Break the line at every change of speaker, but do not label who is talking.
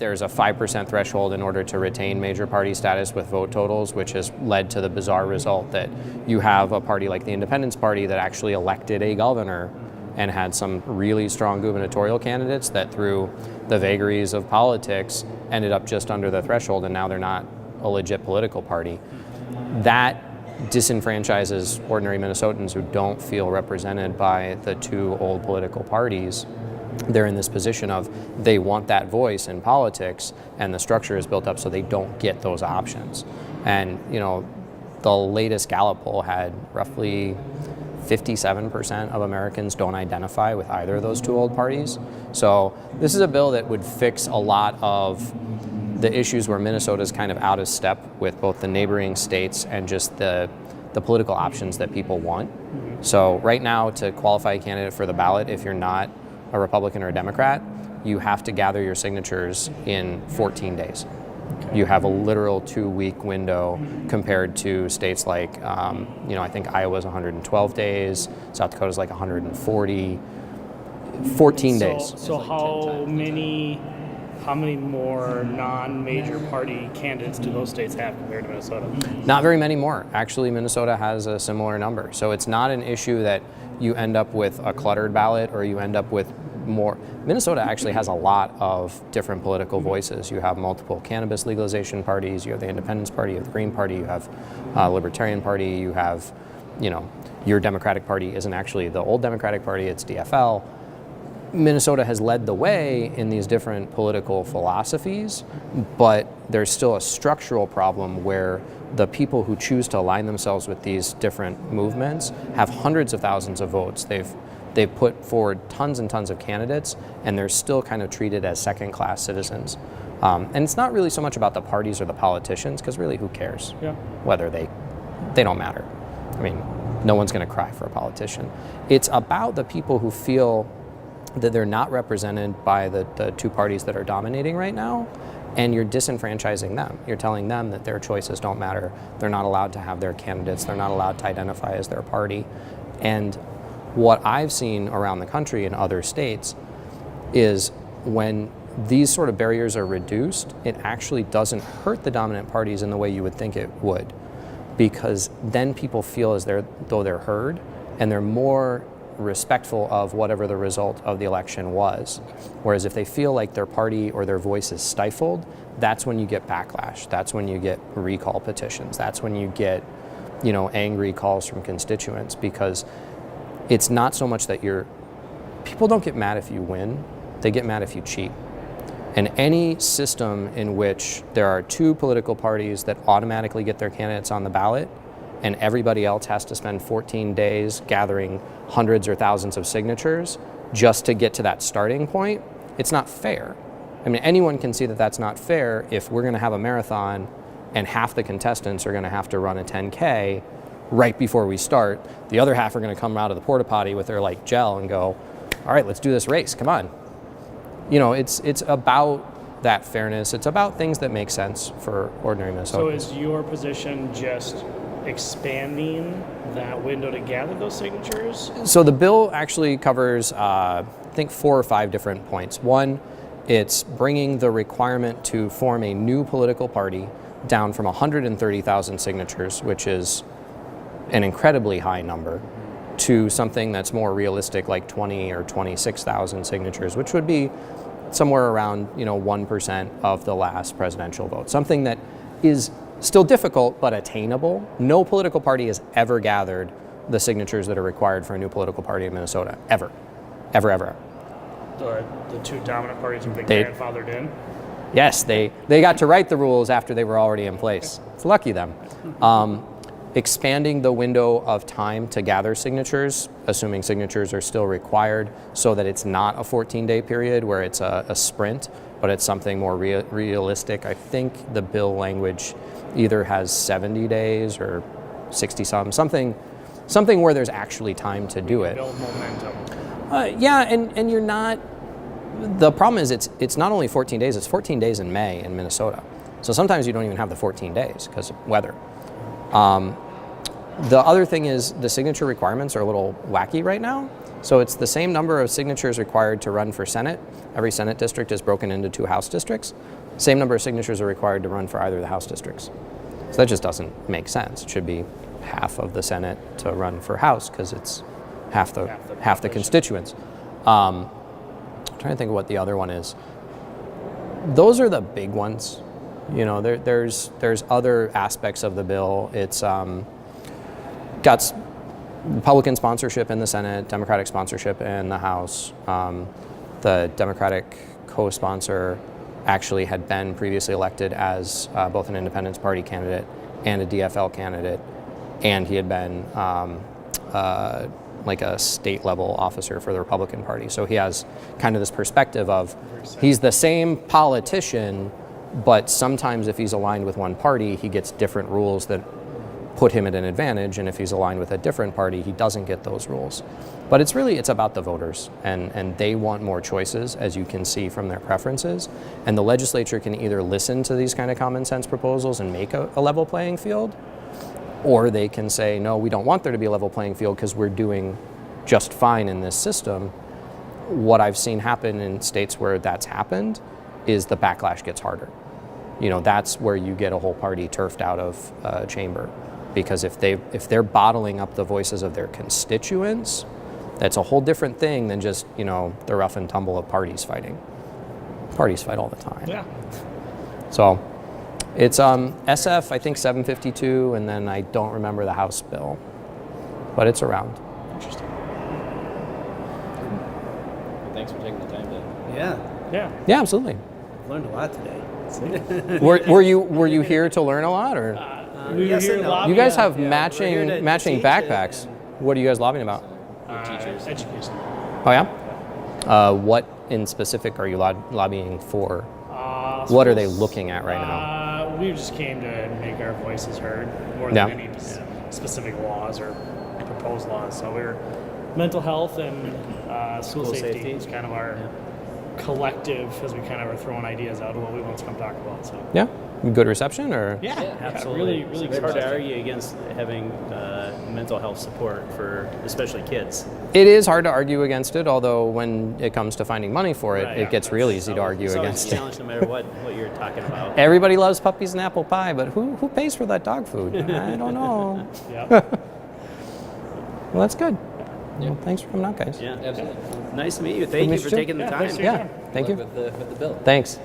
there's a 5% threshold in order to retain major party status with vote totals, which has led to the bizarre result that you have a party like the Independence Party that actually elected a governor and had some really strong gubernatorial candidates that, through the vagaries of politics, ended up just under the threshold, and now they're not a legit political party. That disenfranchises ordinary Minnesotans who don't feel represented by the two old political parties. They're in this position of they want that voice in politics, and the structure is built up so they don't get those options. And the latest Gallup poll had roughly 57% of Americans don't identify with either of those two old parties. So this is a bill that would fix a lot of the issues where Minnesota is kind of out of step with both the neighboring states and just the political options that people want. So right now, to qualify a candidate for the ballot, if you're not a Republican or a Democrat, you have to gather your signatures in 14 days. You have a literal 2-week window compared to states like, I think Iowa's 112 days, South Dakota's like 140, 14 days.
So how many more non-major party candidates do those states have compared to Minnesota?
Not very many more. Actually, Minnesota has a similar number. So it's not an issue that you end up with a cluttered ballot or you end up with more. Minnesota actually has a lot of different political voices. You have multiple cannabis legalization parties, you have the Independence Party, you have the Green Party, you have Libertarian Party, you have, your Democratic Party isn't actually the old Democratic Party, it's DFL. Minnesota has led the way in these different political philosophies, but there's still a structural problem where the people who choose to align themselves with these different movements have hundreds of thousands of votes. They've put forward tons and tons of candidates, and they're still kind of treated as second-class citizens. And it's not really so much about the parties or the politicians, because really, who cares?
Yeah.
Whether they don't matter. I mean, no one's going to cry for a politician. It's about the people who feel that they're not represented by the two parties that are dominating right now, and you're disenfranchising them. You're telling them that their choices don't matter. They're not allowed to have their candidates. They're not allowed to identify as their party. And what I've seen around the country in other states is when these sort of barriers are reduced, it actually doesn't hurt the dominant parties in the way you would think it would, because then people feel as though they're heard, and they're more respectful of whatever the result of the election was. Whereas if they feel like their party or their voice is stifled, that's when you get backlash. That's when you get recall petitions. That's when you get, angry calls from constituents, because it's not so much that people don't get mad if you win, they get mad if you cheat. And any system in which there are two political parties that automatically get their candidates on the ballot and everybody else has to spend 14 days gathering hundreds or thousands of signatures just to get to that starting point, it's not fair. I mean, anyone can see that that's not fair if we're going to have a marathon and half the contestants are going to have to run a 10K right before we start. The other half are going to come out of the porta potty with their gel and go, all right, let's do this race, come on. It's about that fairness. It's about things that make sense for ordinary Minnesotans.
So is your position just expanding that window to gather those signatures?
So the bill actually covers, I think, 4 or 5 different points. One, it's bringing the requirement to form a new political party down from 130,000 signatures, which is an incredibly high number, to something that's more realistic, like 20 or 26,000 signatures, which would be somewhere around 1% of the last presidential vote. Something that is still difficult but attainable. No political party has ever gathered the signatures that are required for a new political party in Minnesota, ever. Ever.
The two dominant parties have been grandfathered in?
Yes, they got to write the rules after they were already in place. It's lucky them. Expanding the window of time to gather signatures, assuming signatures are still required, so that it's not a 14-day period where it's a sprint, but it's something more realistic. I think the bill language either has 70 days or 60-something where there's actually time to do it.
Build momentum.
And you're not. The problem is it's not only 14 days, it's 14 days in May in Minnesota. So sometimes you don't even have the 14 days because of weather. The other thing is the signature requirements are a little wacky right now. So it's the same number of signatures required to run for Senate. Every Senate district is broken into 2 House districts. Same number of signatures are required to run for either of the House districts. So that just doesn't make sense. It should be half of the Senate to run for House because it's half the constituents. I'm trying to think of what the other one is. Those are the big ones. You know, there's other aspects of the bill. It's got Republican sponsorship in the Senate, Democratic sponsorship in the House. The Democratic co-sponsor actually had been previously elected as both an Independence Party candidate and a DFL candidate, and he had been like a state level officer for the Republican Party. So he has kind of this perspective of he's the same politician, but sometimes if he's aligned with one party, he gets different rules that put him at an advantage, and if he's aligned with a different party, he doesn't get those rules. But it's about the voters, and they want more choices, as you can see from their preferences, and the legislature can either listen to these kind of common sense proposals and make a level playing field, or they can say, no, we don't want there to be a level playing field because we're doing just fine in this system. What I've seen happen in states where that's happened is the backlash gets harder. You know, that's where you get a whole party turfed out of a chamber. Because if they're bottling up the voices of their constituents, that's a whole different thing than just, you know, the rough and tumble of parties fighting. Parties fight all the time.
Yeah.
So it's SF, I think 752, and then I don't remember the House bill, but it's around.
Interesting.
Thanks for taking the time to.
Yeah.
Yeah, absolutely.
Learned a lot today.
Were you here to learn a lot, or
Yes and no.
you guys have
We're here to
matching
teach
backpacks? What are you guys lobbying about?
Teachers. Education.
Oh yeah. What in specific are you lobbying for? What are they looking at right now?
We just came to make our voices heard more
Yeah.
than any specific laws or proposed laws. So we're mental health and school safety is kind of our collective as we kind of are throwing ideas out of what we want to come talk about. So
Yeah. Good reception, or
Absolutely.
really
It's hard to argue against having mental health support for especially kids.
it is hard to argue against it. Although when it comes to finding money for it,
Right,
it gets real easy to
So
argue
it's always
against
a
it.
challenge no matter what you're talking about.
Everybody loves puppies and apple pie, but who pays for that dog food? I don't know.
yeah.
Well, that's good. Well, thanks for coming out, guys.
Yeah. Absolutely. Nice to meet you. Thank you
meet
for
you too.
taking the
Yeah,
time.
thanks for your
Yeah.
time.
Thank you.
With the bill.
Thanks.